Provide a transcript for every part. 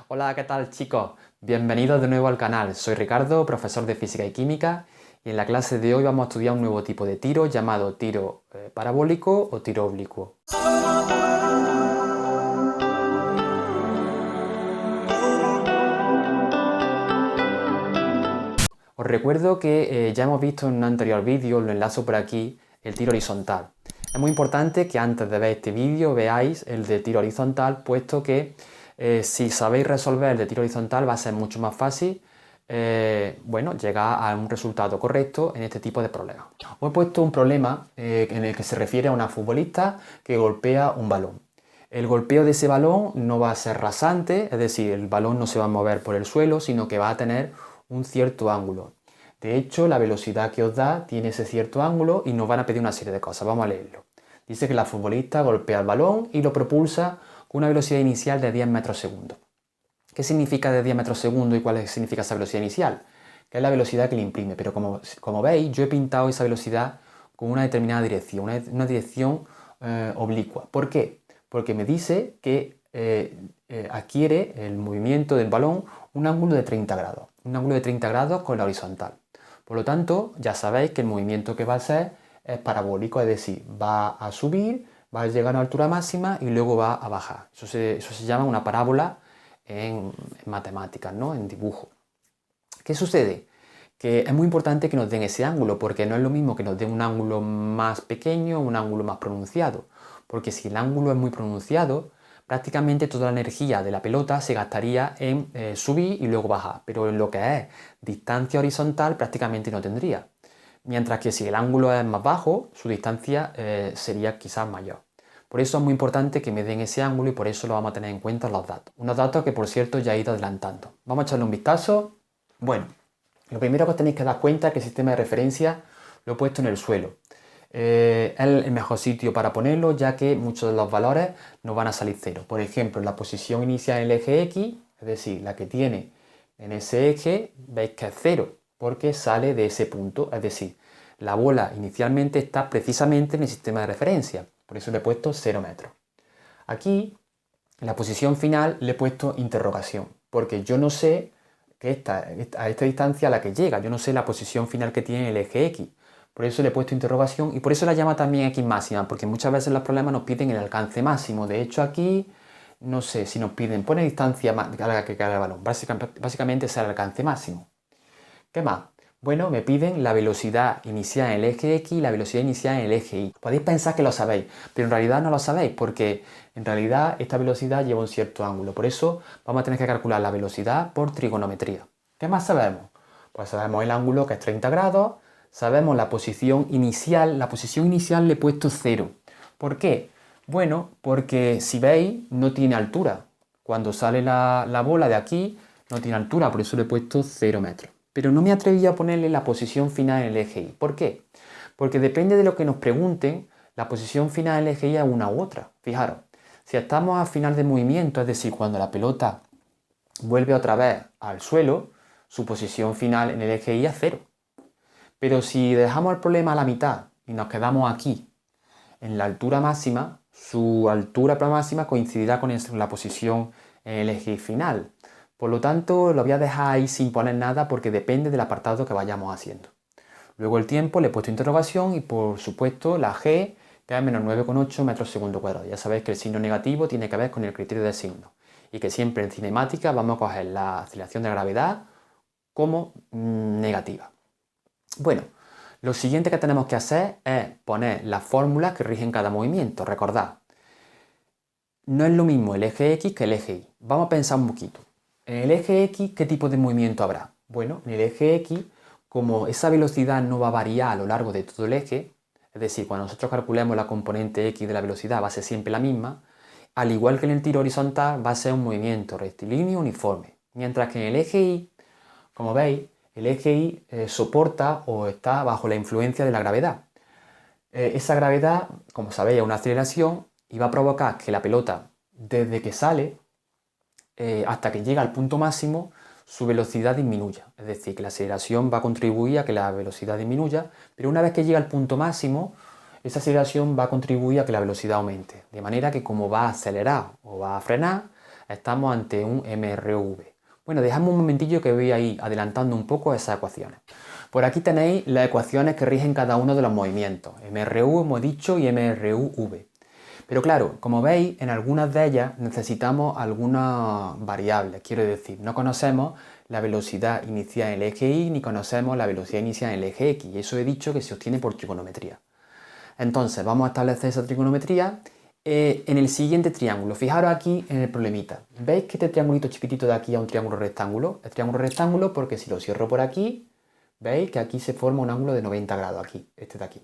Hola, ¿qué tal chicos? Bienvenidos de nuevo al canal. Soy Ricardo, profesor de Física y Química, y en la clase de hoy vamos a estudiar un nuevo tipo de tiro llamado tiro parabólico o tiro oblicuo. Os recuerdo que ya hemos visto en un anterior vídeo, lo enlazo por aquí, el tiro horizontal. Es muy importante que antes de ver este vídeo veáis el de tiro horizontal, puesto que si sabéis resolver el de tiro horizontal va a ser mucho más fácil llegar a un resultado correcto en este tipo de problemas. Os he puesto un problema en el que se refiere a una futbolista que golpea un balón. El golpeo de ese balón no va a ser rasante, es decir, el balón no se va a mover por el suelo, sino que va a tener un cierto ángulo. De hecho, la velocidad que os da tiene ese cierto ángulo y nos van a pedir una serie de cosas. Vamos a leerlo. Dice que la futbolista golpea el balón y lo propulsa con una velocidad inicial de 10 metros segundo. ¿Qué significa de 10 metros segundo y cuál significa esa velocidad inicial? Que es la velocidad que le imprime. Pero como veis, yo he pintado esa velocidad con una determinada dirección, una dirección oblicua. ¿Por qué? Porque me dice que adquiere el movimiento del balón un ángulo de 30 grados. Un ángulo de 30 grados con la horizontal. Por lo tanto, ya sabéis que el movimiento que va a hacer es parabólico, es decir, va a subir, va a llegar a una altura máxima y luego va a bajar. Eso se llama una parábola en matemáticas, ¿no? En dibujo. ¿Qué sucede? Que es muy importante que nos den ese ángulo, porque no es lo mismo que nos den un ángulo más pequeño o un ángulo más pronunciado. Porque si el ángulo es muy pronunciado, prácticamente toda la energía de la pelota se gastaría en subir y luego bajar. Pero en lo que es distancia horizontal prácticamente no tendría. Mientras que si el ángulo es más bajo, su distancia sería quizás mayor. Por eso es muy importante que me den ese ángulo y por eso lo vamos a tener en cuenta en los datos. Unos datos que por cierto ya he ido adelantando. Vamos a echarle un vistazo. Bueno, lo primero que os tenéis que dar cuenta es que el sistema de referencia lo he puesto en el suelo. Es el mejor sitio para ponerlo, ya que muchos de los valores nos van a salir cero. Por ejemplo, la posición inicial en el eje X, es decir, la que tiene en ese eje, veis que es cero, porque sale de ese punto. Es decir, la bola inicialmente está precisamente en el sistema de referencia. Por eso le he puesto 0 metros. Aquí, en la posición final, le he puesto interrogación, porque yo no sé que a esta distancia a la que llega, yo no sé la posición final que tiene el eje X. Por eso le he puesto interrogación y por eso la llama también X máxima, porque muchas veces los problemas nos piden el alcance máximo. De hecho, aquí, no sé si nos piden, pone distancia a la que cae el balón. Básicamente es el alcance máximo. ¿Qué más? Bueno, me piden la velocidad inicial en el eje X y la velocidad inicial en el eje Y. Podéis pensar que lo sabéis, pero en realidad no lo sabéis porque en realidad esta velocidad lleva un cierto ángulo. Por eso vamos a tener que calcular la velocidad por trigonometría. ¿Qué más sabemos? Pues sabemos el ángulo que es 30 grados, sabemos la posición inicial. La posición inicial le he puesto 0. ¿Por qué? Bueno, porque si veis no tiene altura. Cuando sale la bola de aquí no tiene altura, por eso le he puesto 0 metros. Pero no me atreví a ponerle la posición final en el eje Y. ¿Por qué? Porque depende de lo que nos pregunten, la posición final en el eje Y es una u otra. Fijaros, si estamos a final de movimiento, es decir, cuando la pelota vuelve otra vez al suelo, su posición final en el eje Y es 0. Pero si dejamos el problema a la mitad y nos quedamos aquí, en la altura máxima, su altura máxima coincidirá con la posición en el eje final. Por lo tanto, lo voy a dejar ahí sin poner nada porque depende del apartado que vayamos haciendo. Luego el tiempo le he puesto interrogación y por supuesto la G, que es menos 9,8 metros segundo cuadrado. Ya sabéis que el signo negativo tiene que ver con el criterio de signo y que siempre en cinemática vamos a coger la aceleración de gravedad como negativa. Bueno, lo siguiente que tenemos que hacer es poner las fórmulas que rigen cada movimiento. Recordad, no es lo mismo el eje X que el eje Y. Vamos a pensar un poquito. En el eje X, ¿qué tipo de movimiento habrá? Bueno, en el eje X, como esa velocidad no va a variar a lo largo de todo el eje, es decir, cuando nosotros calculemos la componente X de la velocidad va a ser siempre la misma, al igual que en el tiro horizontal va a ser un movimiento rectilíneo uniforme. Mientras que en el eje Y, como veis, el eje Y soporta o está bajo la influencia de la gravedad. Esa gravedad, como sabéis, es una aceleración y va a provocar que la pelota, desde que sale hasta que llega al punto máximo, su velocidad disminuya. Es decir, que la aceleración va a contribuir a que la velocidad disminuya, pero una vez que llega al punto máximo, esa aceleración va a contribuir a que la velocidad aumente. De manera que como va a acelerar o va a frenar, Estamos ante un MRV. Bueno, dejamos un momentillo que voy a ir adelantando un poco esas ecuaciones. Por aquí tenéis las ecuaciones que rigen cada uno de los movimientos. MRU hemos dicho y MRUV. Pero claro, como veis, en algunas de ellas necesitamos algunas variables. Quiero decir, no conocemos la velocidad inicial en el eje Y ni conocemos la velocidad inicial en el eje X. Y eso he dicho que se obtiene por trigonometría. Entonces, vamos a establecer esa trigonometría en el siguiente triángulo. Fijaros aquí en el problemita. ¿Veis que este triangulito chiquitito de aquí es un triángulo rectángulo? Es triángulo rectángulo porque si lo cierro por aquí, veis que aquí se forma un ángulo de 90 grados, aquí, este de aquí.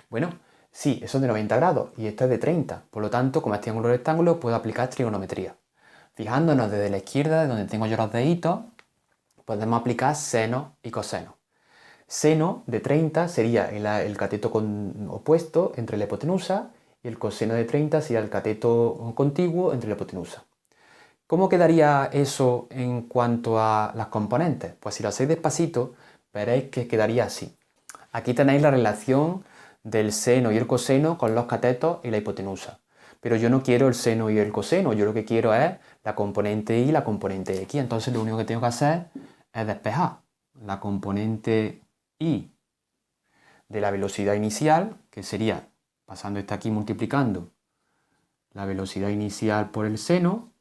Bueno, sí, eso es de 90 grados y este es de 30. Por lo tanto, como es triángulo rectángulo, puedo aplicar trigonometría. Fijándonos desde la izquierda, de donde tengo yo los deditos, podemos aplicar seno y coseno. Seno de 30 sería el cateto opuesto entre la hipotenusa y el coseno de 30 sería el cateto contiguo entre la hipotenusa. ¿Cómo quedaría eso en cuanto a las componentes? Pues si lo hacéis despacito, veréis que quedaría así. Aquí tenéis la relación del seno y el coseno con los catetos y la hipotenusa. Pero yo no quiero el seno y el coseno, yo lo que quiero es la componente y la componente x. Entonces lo único que tengo que hacer es despejar la componente y de la velocidad inicial, que sería pasando esta aquí multiplicando la velocidad inicial por el seno,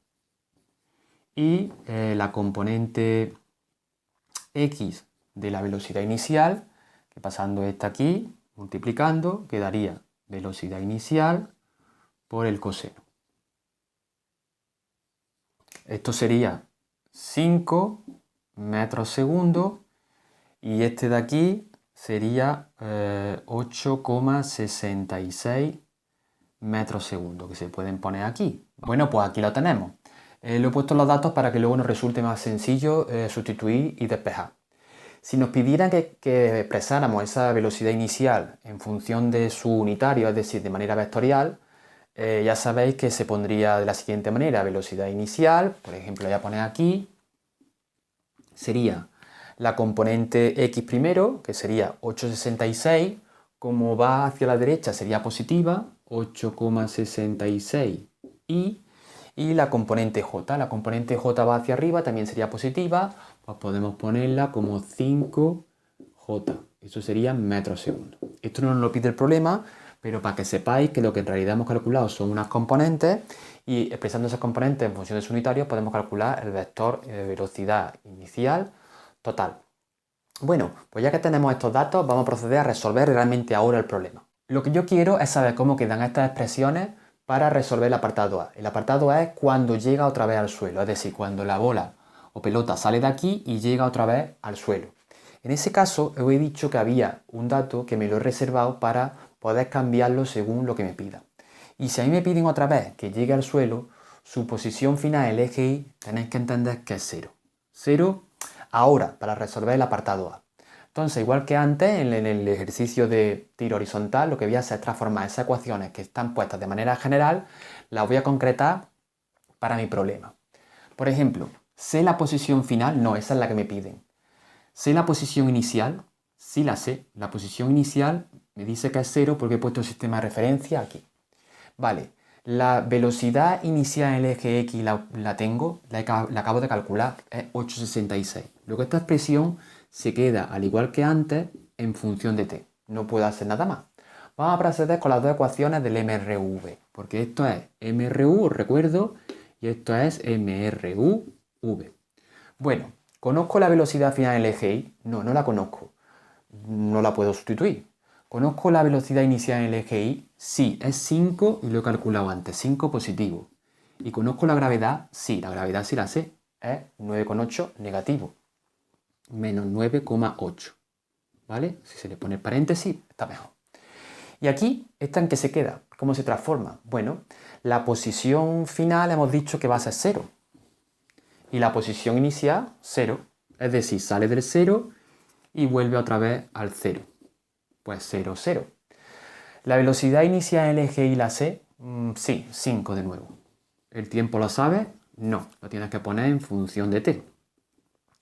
y la componente x de la velocidad inicial, que pasando esta aquí multiplicando quedaría velocidad inicial por el coseno. Esto sería 5 metros segundo y este de aquí sería 8,66 metros segundo, que se pueden poner aquí. Bueno, pues aquí lo tenemos. Lo he puesto los datos para que luego nos resulte más sencillo sustituir y despejar. Si nos pidieran que expresáramos esa velocidad inicial en función de su unitario, es decir, de manera vectorial, ya sabéis que se pondría de la siguiente manera: velocidad inicial, por ejemplo, voy a poner aquí, sería la componente x primero, que sería 8,66, como va hacia la derecha sería positiva, 8,66 y la componente j. La componente j va hacia arriba, también sería positiva, pues podemos ponerla como 5j. Eso sería metros segundo. Esto no nos lo pide el problema, pero para que sepáis que lo que en realidad hemos calculado son unas componentes y expresando esas componentes en función de su unitario podemos calcular el vector de velocidad inicial total. Bueno, pues ya que tenemos estos datos, vamos a proceder a resolver realmente ahora el problema. Lo que yo quiero es saber cómo quedan estas expresiones para resolver el apartado A. El apartado A es cuando llega otra vez al suelo, es decir, cuando la bola o pelota sale de aquí y llega otra vez al suelo. En ese caso, os he dicho que había un dato que me lo he reservado para poder cambiarlo según lo que me pida. Y si a mí me piden otra vez que llegue al suelo, su posición final, el eje Y, tenéis que entender que es 0. 0 ahora, para resolver el apartado A. Entonces, igual que antes, en el ejercicio de tiro horizontal, lo que voy a hacer es transformar esas ecuaciones que están puestas de manera general, las voy a concretar para mi problema. Por ejemplo, sé la posición final, no, esa es la que me piden. Sé la posición inicial, sí la sé. La posición inicial me dice que es 0 porque he puesto el sistema de referencia aquí. Vale, la velocidad inicial en el eje X la tengo, la acabo de calcular, es 8,66. Luego esta expresión se queda, al igual que antes, en función de t. No puedo hacer nada más. Vamos a proceder con las dos ecuaciones del MRV, porque esto es MRU, os recuerdo, y esto es MRUV. Bueno, ¿conozco la velocidad final del eje Y? No, no la conozco. No la puedo sustituir. ¿Conozco la velocidad inicial en el eje Y? Sí, es 5 y lo he calculado antes, 5 positivo. ¿Y conozco la gravedad? Sí, la gravedad sí la sé, es 9,8 negativo, menos 9,8. ¿Vale? Si se le pone paréntesis, está mejor. ¿Y aquí, esta en qué se queda? ¿Cómo se transforma? Bueno, la posición final hemos dicho que va a ser 0. Y la posición inicial, 0. Es decir, sale del 0 y vuelve otra vez al 0. Pues 0, 0. ¿La velocidad inicial en el eje Y la sé? Sí, 5 de nuevo. ¿El tiempo lo sabes? No, lo tienes que poner en función de t.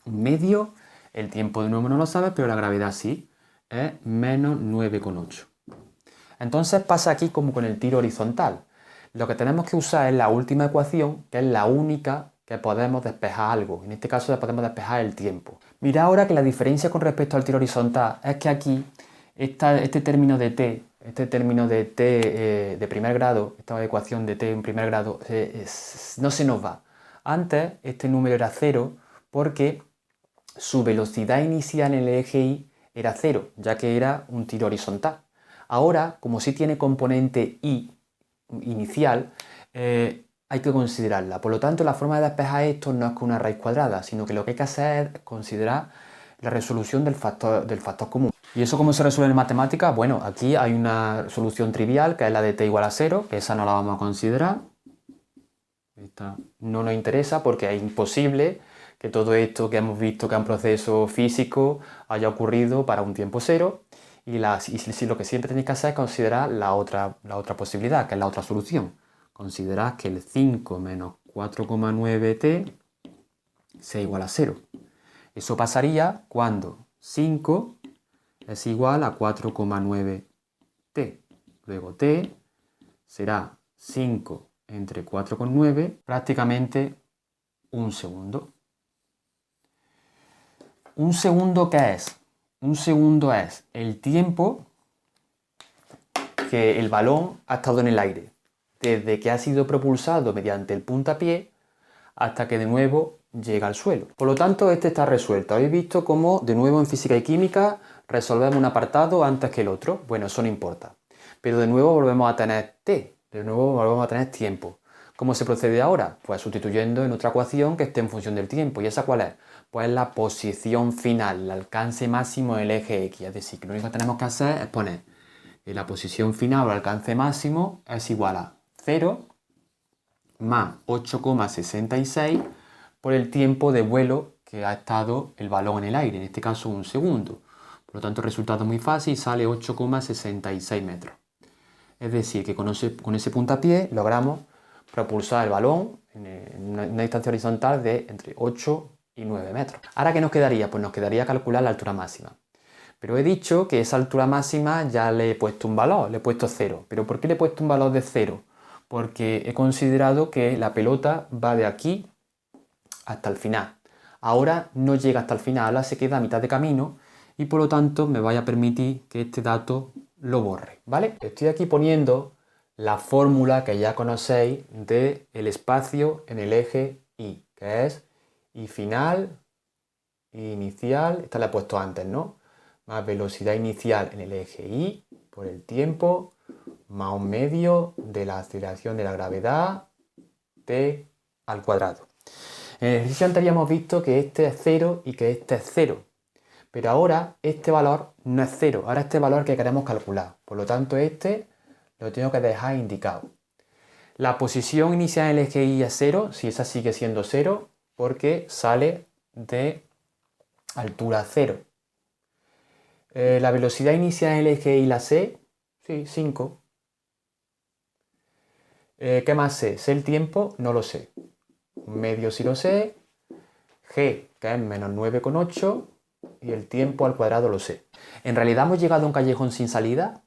Un medio, el tiempo de nuevo no lo sabes, pero la gravedad sí, es menos 9,8. Entonces pasa aquí como con el tiro horizontal. lo que tenemos que usar es la última ecuación, que es la única que podemos despejar algo. En este caso podemos despejar el tiempo. Mira ahora que la diferencia con respecto al tiro horizontal es que aquí este término de t, de primer grado, esta ecuación de t en primer grado, no se nos va. Antes este número era 0 porque su velocidad inicial en el eje y era 0, ya que era un tiro horizontal. Ahora, como sí tiene componente y inicial, hay que considerarla. Por lo tanto, la forma de despejar esto no es con una raíz cuadrada, sino que lo que hay que hacer es considerar la resolución del factor común. ¿Y eso cómo se resuelve en matemáticas? Bueno, aquí hay una solución trivial, que es la de t igual a 0, que esa no la vamos a considerar. Esta no nos interesa porque es imposible que todo esto que hemos visto que es un proceso físico haya ocurrido para un tiempo cero. Y lo que siempre tenéis que hacer es considerar la otra posibilidad, que es la otra solución. Considerad que el 5 menos 4,9t sea igual a 0. Eso pasaría cuando 5 es igual a 4,9t. Luego t será 5 entre 4,9, prácticamente un segundo. ¿Un segundo qué es? Un segundo es el tiempo que el balón ha estado en el aire, desde que ha sido propulsado mediante el puntapié hasta que de nuevo llega al suelo. Por lo tanto, este está resuelto. Habéis visto cómo, de nuevo en física y química, resolvemos un apartado antes que el otro. Bueno, eso no importa. Pero de nuevo volvemos a tener t, de nuevo volvemos a tener tiempo. ¿Cómo se procede ahora? Pues sustituyendo en otra ecuación que esté en función del tiempo. ¿Y esa cuál es? Pues la posición final, el alcance máximo del eje X. Es decir, que lo único que tenemos que hacer es poner la posición final o alcance máximo es igual a 0 más 8,66 por el tiempo de vuelo que ha estado el balón en el aire, en este caso un segundo. Por lo tanto, el resultado es muy fácil, sale 8,66 metros. Es decir, que con ese puntapié logramos propulsar el balón en una distancia horizontal de entre 8 y 9 metros. ¿Ahora qué nos quedaría? Pues nos quedaría calcular la altura máxima. Pero he dicho que esa altura máxima ya le he puesto un valor, le he puesto 0. ¿Pero por qué le he puesto un valor de 0? Porque he considerado que la pelota va de aquí hasta el final. Ahora no llega hasta el final, ahora se queda a mitad de camino y por lo tanto me vaya a permitir que este dato lo borre, ¿vale? Estoy aquí poniendo la fórmula que ya conocéis del espacio en el eje Y, que es Y final, Y inicial, esta la he puesto antes, ¿no? Más velocidad inicial en el eje Y por el tiempo, más un medio de la aceleración de la gravedad, t al cuadrado. En el ejercicio anterior hemos visto que este es 0 y que este es 0. Pero ahora este valor no es 0, ahora este valor que queremos calcular. Por lo tanto, este lo tengo que dejar indicado. La posición inicial en el eje Y es 0, si esa sigue siendo 0, porque sale de altura 0. La velocidad inicial en el eje Y la sé, sí, 5. ¿Qué más sé? ¿Sé el tiempo? No lo sé. Medio sí lo sé. G, que es menos 9,8. Y el tiempo al cuadrado lo sé. ¿En realidad hemos llegado a un callejón sin salida?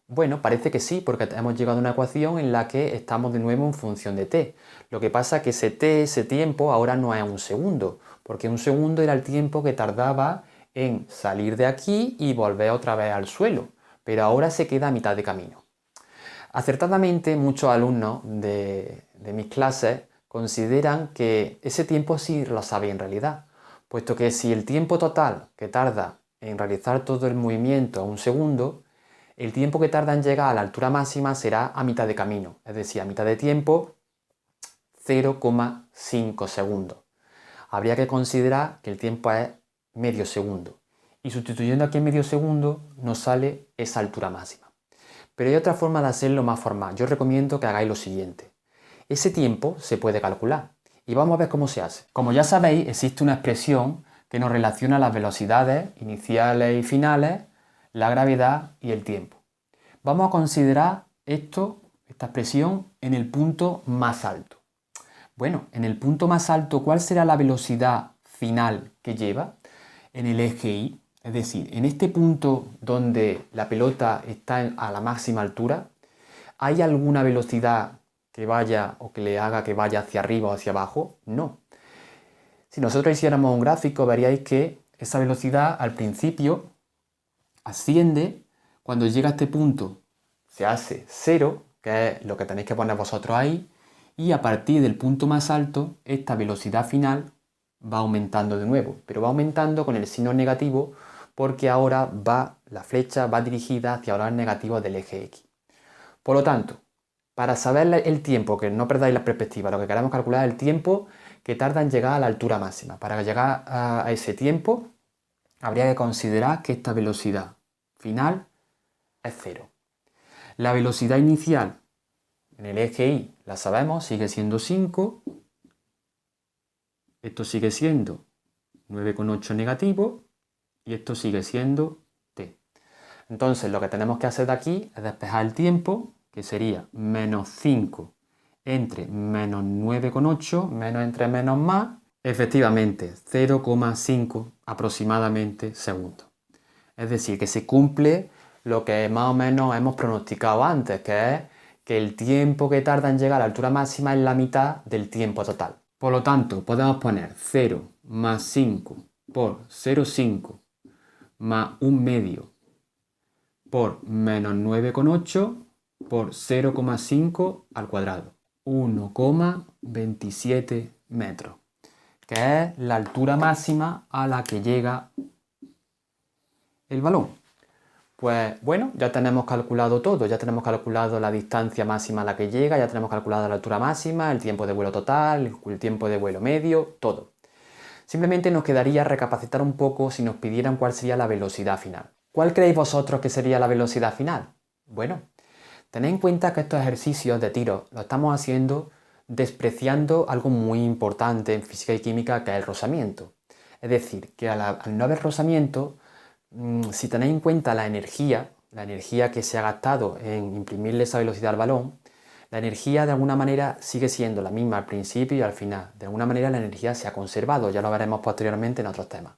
Bueno, parece que sí, porque hemos llegado a una ecuación en la que estamos de nuevo en función de t. Lo que pasa es que ese t, ese tiempo, ahora no es un segundo, porque un segundo era el tiempo que tardaba en salir de aquí y volver otra vez al suelo, pero ahora se queda a mitad de camino. Acertadamente, muchos alumnos de mis clases consideran que ese tiempo sí lo sabe en realidad, puesto que si el tiempo total que tarda en realizar todo el movimiento es un segundo, el tiempo que tarda en llegar a la altura máxima será a mitad de camino, es decir, a mitad de tiempo 0,5 segundos. Habría que considerar que el tiempo es medio segundo y sustituyendo aquí en medio segundo nos sale esa altura máxima. Pero hay otra forma de hacerlo más formal. Yo recomiendo que hagáis lo siguiente. Ese tiempo se puede calcular y vamos a ver cómo se hace. Como ya sabéis, existe una expresión que nos relaciona las velocidades iniciales y finales, la gravedad y el tiempo. Vamos a considerar esta expresión en el punto más alto. Bueno, en el punto más alto, ¿cuál será la velocidad final que lleva? En el eje Y, es decir, en este punto donde la pelota está a la máxima altura, ¿hay alguna velocidad que vaya o que le haga que vaya hacia arriba o hacia abajo, no. Si nosotros hiciéramos un gráfico, veríais que esa velocidad al principio asciende, cuando llega a este punto se hace 0, que es lo que tenéis que poner vosotros ahí, y a partir del punto más alto, esta velocidad final va aumentando de nuevo, pero va aumentando con el signo negativo porque ahora la flecha va dirigida hacia los negativos del eje X. Por lo tanto, para saber el tiempo, que no perdáis la perspectiva, lo que queremos calcular es el tiempo que tarda en llegar a la altura máxima. Para llegar a ese tiempo, habría que considerar que esta velocidad final es 0. La velocidad inicial en el eje Y la sabemos, sigue siendo 5. Esto sigue siendo 9,8 negativo y esto sigue siendo t. Entonces lo que tenemos que hacer de aquí es despejar el tiempo, que sería menos 5 entre menos 9,8, menos entre menos más, efectivamente 0,5 aproximadamente segundos. Es decir, que se cumple lo que más o menos hemos pronosticado antes, que es que el tiempo que tarda en llegar a la altura máxima es la mitad del tiempo total. Por lo tanto, podemos poner 0 más 5 por 0,5 más 1 medio por menos 9,8 por 0,5 al cuadrado. 1,27 metros, que es la altura máxima a la que llega el balón. Pues bueno, ya tenemos calculado todo, ya tenemos calculado la distancia máxima a la que llega, ya tenemos calculado la altura máxima, el tiempo de vuelo total, el tiempo de vuelo medio, todo. Simplemente nos quedaría recapacitar un poco si nos pidieran cuál sería la velocidad final. ¿Cuál creéis vosotros que sería la velocidad final? Bueno, tened en cuenta que estos ejercicios de tiro los estamos haciendo despreciando algo muy importante en física y química, que es el rozamiento. Es decir, que al no haber rozamiento, si tenéis en cuenta la energía que se ha gastado en imprimirle esa velocidad al balón, la energía de alguna manera sigue siendo la misma al principio y al final. De alguna manera la energía se ha conservado, ya lo veremos posteriormente en otros temas.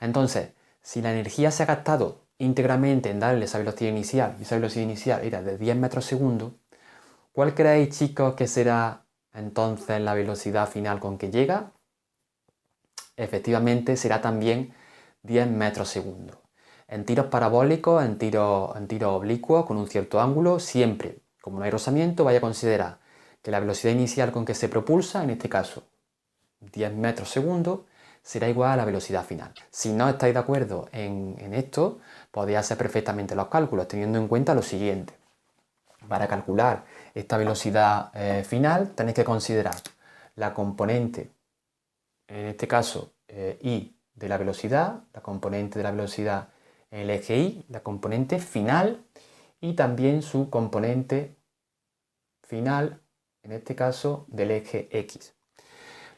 Entonces, si la energía se ha gastado íntegramente en darle esa velocidad inicial, y esa velocidad inicial era de 10 metros segundo, ¿cuál creéis, chicos, que será entonces la velocidad final con que llega? Efectivamente será también 10 metros segundo. En tiros parabólicos, en tiros oblicuos, con un cierto ángulo, siempre, como no hay rozamiento, vaya a considerar que la velocidad inicial con que se propulsa, en este caso 10 metros segundo, será igual a la velocidad final. Si no estáis de acuerdo en esto, podéis hacer perfectamente los cálculos, teniendo en cuenta lo siguiente. Para calcular esta velocidad final, tenéis que considerar la componente, en este caso y de la velocidad, la componente de la velocidad en el eje Y, la componente final y también su componente final, en este caso del eje X.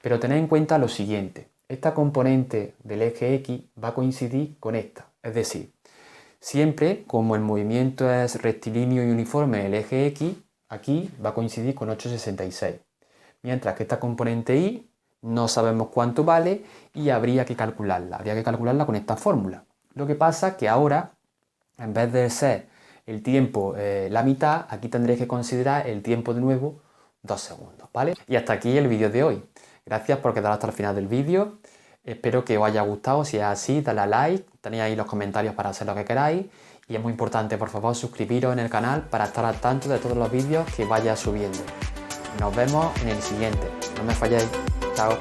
Pero tened en cuenta lo siguiente, esta componente del eje X va a coincidir con esta, es decir, siempre como el movimiento es rectilíneo y uniforme en el eje X, aquí va a coincidir con 8,66, mientras que esta componente Y no sabemos cuánto vale y habría que calcularla con esta fórmula. Lo que pasa es que ahora, en vez de ser el tiempo la mitad, aquí tendréis que considerar el tiempo de nuevo 2 segundos, ¿vale? Y hasta aquí el vídeo de hoy. Gracias por quedar hasta el final del vídeo. Espero que os haya gustado. Si es así, dale a like, tenéis ahí los comentarios para hacer lo que queráis. Y es muy importante, por favor, suscribiros en el canal para estar al tanto de todos los vídeos que vaya subiendo. Nos vemos en el siguiente. No me falléis. Chao.